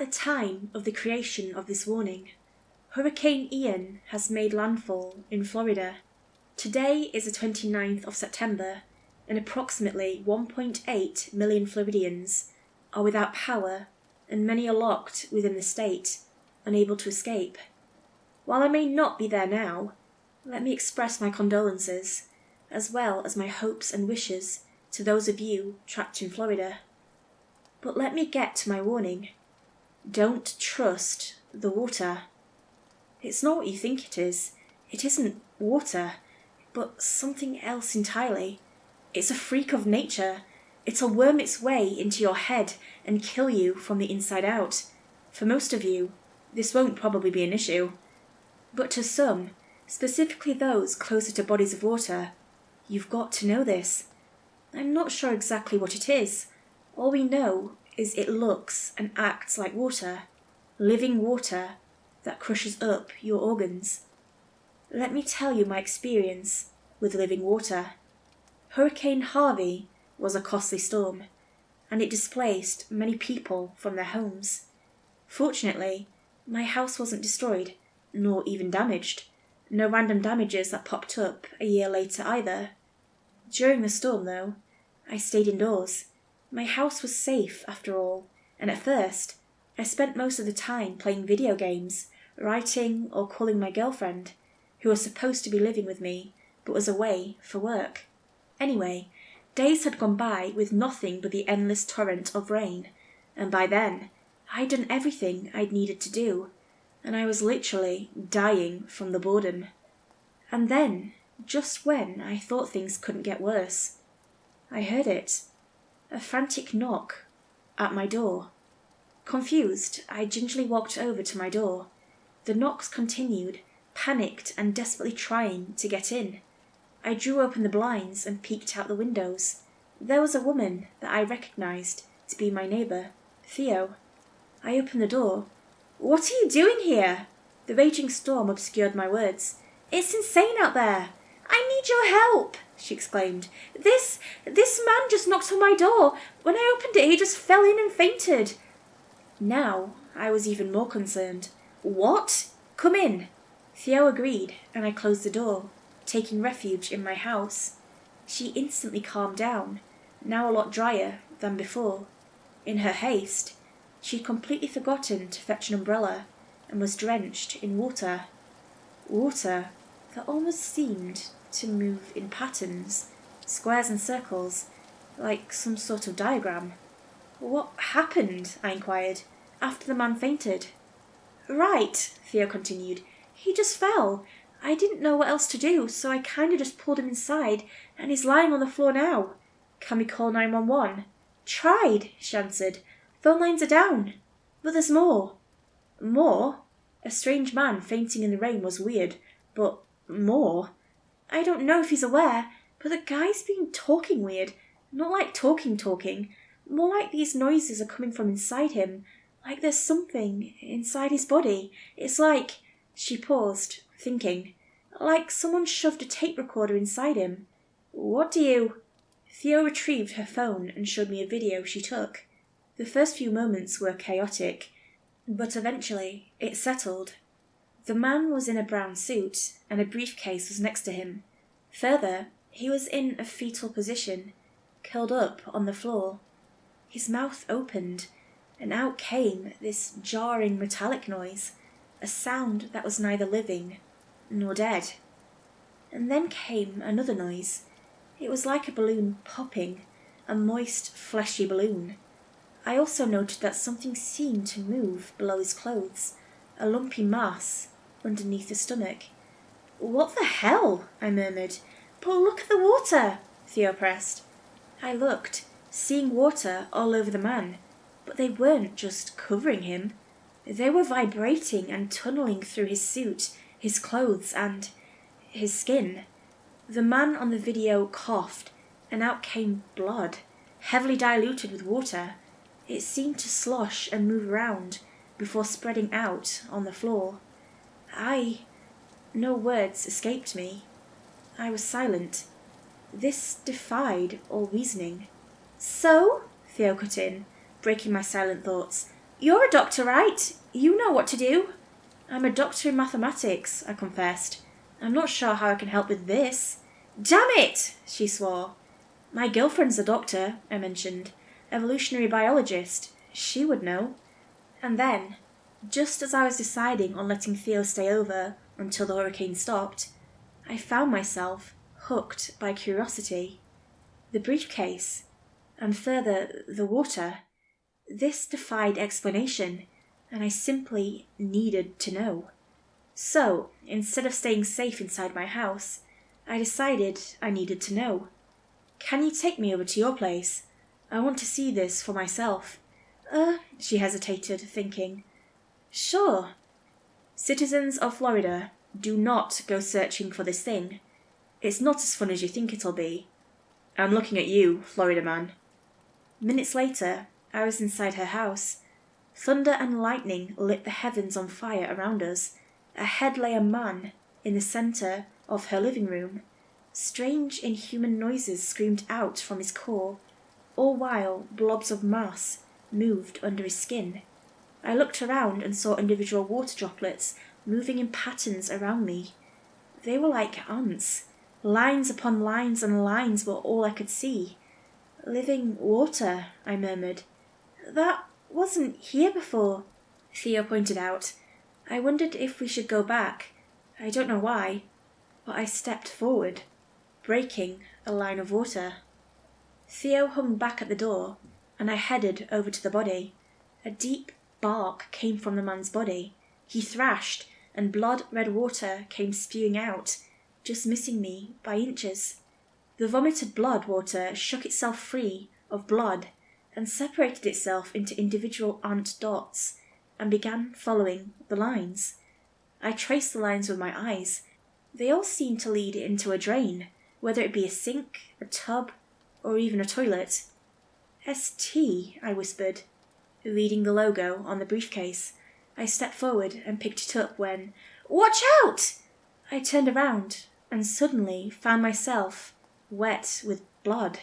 the time of the creation of this warning, Hurricane Ian has made landfall in Florida. Today is the 29th of September, and approximately 1.8 million Floridians are without power, and many are locked within the state, unable to escape. While I may not be there now, let me express my condolences, as well as my hopes and wishes to those of you trapped in Florida. But let me get to my warning. Don't trust the water. It's not what you think it is. It isn't water, but something else entirely. It's a freak of nature. It'll worm its way into your head and kill you from the inside out. For most of you, this won't probably be an issue. But to some, specifically those closer to bodies of water, you've got to know this. I'm not sure exactly what it is. All we know is it looks and acts like water, living water that crushes up your organs. Let me tell you my experience with living water. Hurricane Harvey was a costly storm, and it displaced many people from their homes. Fortunately, my house wasn't destroyed, nor even damaged. No random damages that popped up a year later either. During the storm, though, I stayed indoors. My house was safe after all, and at first, I spent most of the time playing video games, writing, or calling my girlfriend, who was supposed to be living with me, but was away for work. Anyway, days had gone by with nothing but the endless torrent of rain, and by then, I'd done everything I'd needed to do, and I was literally dying from the boredom. And then, just when I thought things couldn't get worse, I heard it. A frantic knock at my door. Confused, I gingerly walked over to my door. The knocks continued, panicked and desperately trying to get in. I drew open the blinds and peeked out the windows. There was a woman that I recognised to be my neighbour, Theo. I opened the door. "What are you doing here?" The raging storm obscured my words. "It's insane out there. I need your help," she exclaimed. This man just knocked on my door. When I opened it, he just fell in and fainted." Now I was even more concerned. "What? Come in." Theo agreed, and I closed the door, taking refuge in my house. She instantly calmed down, now a lot drier than before. In her haste, she'd completely forgotten to fetch an umbrella and was drenched in water. Water that almost seemed to move in patterns, squares and circles, like some sort of diagram. "What happened?" I inquired, "after the man fainted?" "Right," Theo continued. "He just fell. I didn't know what else to do, so I kinda just pulled him inside, and he's lying on the floor now. Can we call 911? "Tried," she answered. "Phone lines are down. But there's more." More? A strange man fainting in the rain was weird, but more? I don't know if he's aware, but the guy's been talking weird. Not like talking, more like these noises are coming from inside him, like there's something inside his body. It's like," she paused, thinking, "like someone shoved a tape recorder inside him." "What do you—" Theo retrieved her phone and showed me a video she took. The first few moments were chaotic, but eventually it settled. The man was in a brown suit, and a briefcase was next to him. Further, he was in a fetal position, curled up on the floor. His mouth opened, and out came this jarring metallic noise, a sound that was neither living nor dead. And then came another noise. It was like a balloon popping, a moist, fleshy balloon. I also noted that something seemed to move below his clothes, a lumpy mass underneath the stomach. "What the hell?" I murmured. "But look at the water," Theo pressed. I looked, seeing water all over the man, but they weren't just covering him. They were vibrating and tunneling through his suit, his clothes, and his skin. The man on the video coughed, and out came blood, heavily diluted with water. It seemed to slosh and move around before spreading out on the floor. No words escaped me. I was silent. This defied all reasoning. "So," Theo cut in, breaking my silent thoughts, You're a doctor, right? You know what to do. I'm a doctor in mathematics, I confessed. I'm not sure how I can help with this. Damn it, she swore. My girlfriend's a doctor, I mentioned. Evolutionary biologist. She would know. And then, just as I was deciding on letting Theo stay over until the hurricane stopped, I found myself hooked by curiosity. The briefcase, and further, the water. This defied explanation, and I simply needed to know. So, instead of staying safe inside my house, I decided I needed to know. Can you take me over to your place? I want to see this for myself. She hesitated, thinking. Sure. Citizens of Florida, do not go searching for this thing. It's not as fun as you think it'll be. I'm looking at you, Florida man. Minutes later, I was inside her house. Thunder and lightning lit the heavens on fire around us. Ahead lay a man in the centre of her living room. Strange inhuman noises screamed out from his core, all while blobs of mass moved under his skin. I looked around and saw individual water droplets moving in patterns around me. They were like ants. Lines upon lines and lines were all I could see. Living water, I murmured. That wasn't here before, Theo pointed out. I wondered if we should go back. I don't know why, but I stepped forward, breaking a line of water. Theo hung back at the door, and I headed over to the body. A deep bark came from the man's body. He thrashed, and blood-red water came spewing out, just missing me by inches. The vomited blood water shook itself free of blood and separated itself into individual ant dots and began following the lines. I traced the lines with my eyes. They all seemed to lead into a drain, whether it be a sink, a tub, or even a toilet. ST, I whispered, reading the logo on the briefcase. I stepped forward and picked it up when, Watch out! I turned around and suddenly found myself wet with blood.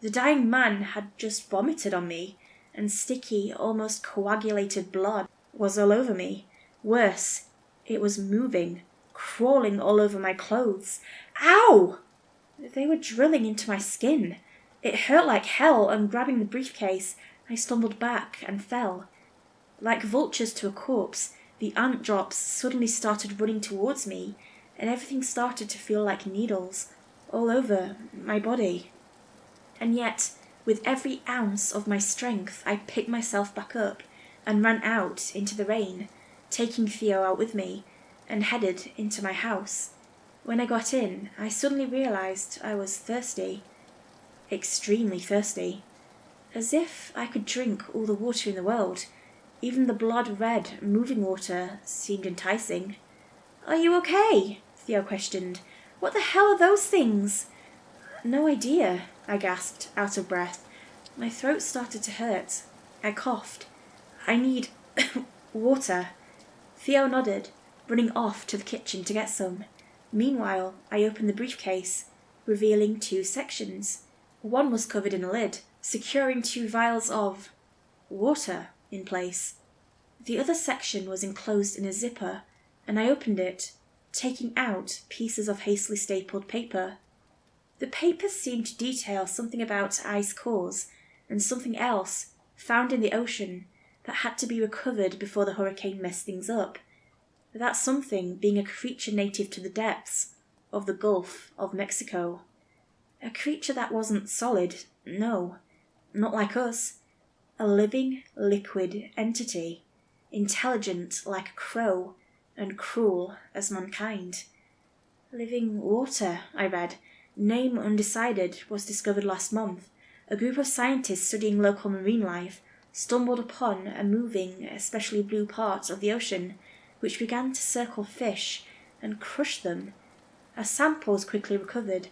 The dying man had just vomited on me, and sticky, almost coagulated blood was all over me. Worse, it was moving, crawling all over my clothes. Ow! They were drilling into my skin. It hurt like hell, and grabbing the briefcase, I stumbled back and fell. Like vultures to a corpse, the ant drops suddenly started running towards me, and everything started to feel like needles all over my body. And yet, with every ounce of my strength, I picked myself back up and ran out into the rain, taking Theo out with me, and headed into my house. When I got in, I suddenly realised I was thirsty. Extremely thirsty. As if I could drink all the water in the world. Even the blood-red, moving water seemed enticing. Are you okay? Theo questioned. What the hell are those things? No idea, I gasped, out of breath. My throat started to hurt. I coughed. I need water. Theo nodded, running off to the kitchen to get some. Meanwhile, I opened the briefcase, revealing 2 sections. One was covered in a lid, securing 2 vials of water in place. The other section was enclosed in a zipper, and I opened it, taking out pieces of hastily stapled paper. The paper seemed to detail something about ice cores and something else found in the ocean that had to be recovered before the hurricane messed things up. That something being a creature native to the depths of the Gulf of Mexico. A creature that wasn't solid, no, not like us. A living, liquid entity, intelligent like a crow and cruel as mankind. Living water, I read. Name undecided, was discovered last month. A group of scientists studying local marine life stumbled upon a moving, especially blue part of the ocean, which began to circle fish and crush them. A sample was quickly recovered.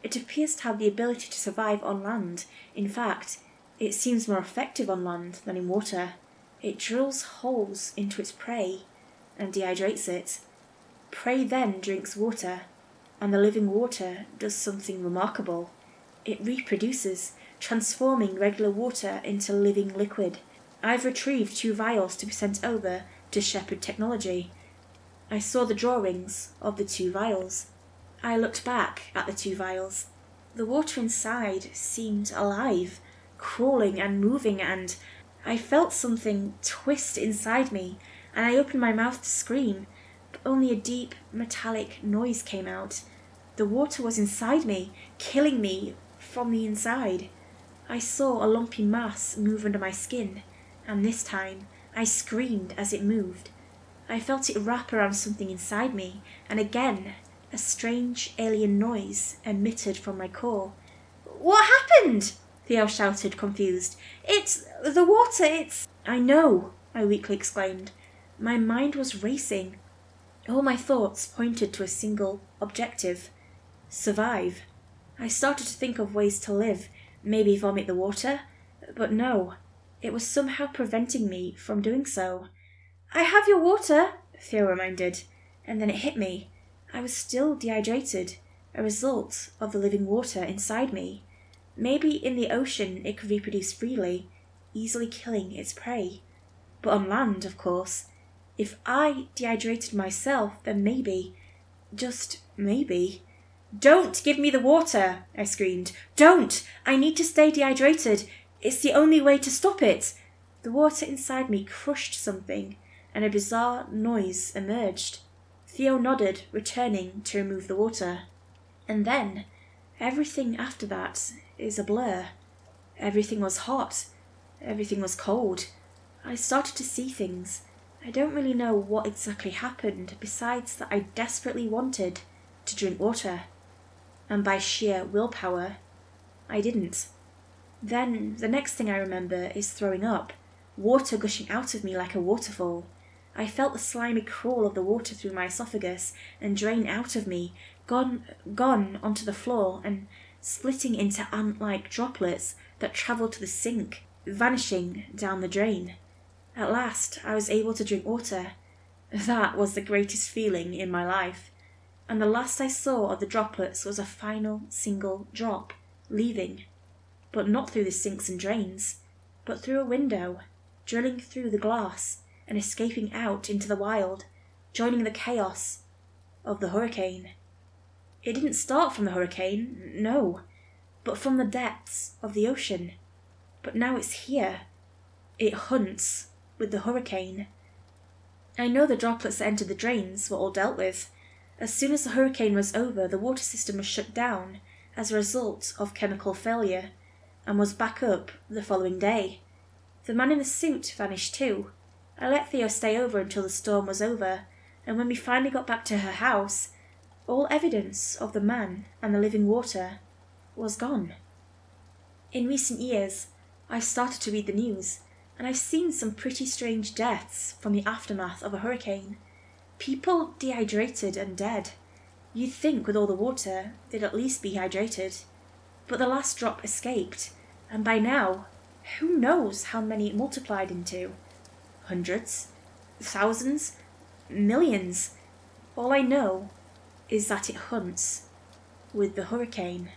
It appears to have the ability to survive on land. In fact, it seems more effective on land than in water. It drills holes into its prey and dehydrates it. Prey then drinks water, and the living water does something remarkable. It reproduces, transforming regular water into living liquid. I've retrieved 2 vials to be sent over to Shepherd Technology. I saw the drawings of the 2 vials. I looked back at the 2 vials. The water inside seemed alive, crawling and moving, and I felt something twist inside me, and I opened my mouth to scream, but only a deep, metallic noise came out. The water was inside me, killing me from the inside. I saw a lumpy mass move under my skin, and this time I screamed as it moved. I felt it wrap around something inside me, and again a strange alien noise emitted from my core. "What happened?" Theo shouted, confused. "It's the water, it's—" "I know," I weakly exclaimed. My mind was racing. All my thoughts pointed to a single objective: survive. I started to think of ways to live, maybe vomit the water, but no, it was somehow preventing me from doing so. "I have your water," Theo reminded, and then it hit me. I was still dehydrated, a result of the living water inside me. Maybe in the ocean it could reproduce freely, easily killing its prey. But on land, of course, if I dehydrated myself, then maybe, just maybe— "Don't give me the water!" I screamed. "Don't! I need to stay dehydrated. It's the only way to stop it." The water inside me crushed something, and a bizarre noise emerged. Theo nodded, returning to remove the water. And then, everything after that is a blur. Everything was hot. Everything was cold. I started to see things. I don't really know what exactly happened, besides that I desperately wanted to drink water. And by sheer willpower, I didn't. Then, the next thing I remember is throwing up, water gushing out of me like a waterfall. I felt the slimy crawl of the water through my esophagus and drain out of me, gone onto the floor and splitting into ant-like droplets that travelled to the sink, vanishing down the drain. At last, I was able to drink water. That was the greatest feeling in my life. And the last I saw of the droplets was a final single drop, leaving. But not through the sinks and drains, but through a window, drilling through the glass and escaping out into the wild, joining the chaos of the hurricane. It didn't start from the hurricane, no, but from the depths of the ocean. But now it's here. It hunts with the hurricane. I know the droplets that entered the drains were all dealt with. As soon as the hurricane was over, the water system was shut down as a result of chemical failure, and was back up the following day. The man in the suit vanished too. I let Theo stay over until the storm was over, and when we finally got back to her house, all evidence of the man and the living water was gone. In recent years, I've started to read the news, and I've seen some pretty strange deaths from the aftermath of a hurricane. People dehydrated and dead. You'd think with all the water, they'd at least be hydrated. But the last drop escaped, and by now, who knows how many it multiplied into? Hundreds? Thousands? Millions? All I know is that it hunts with the hurricane.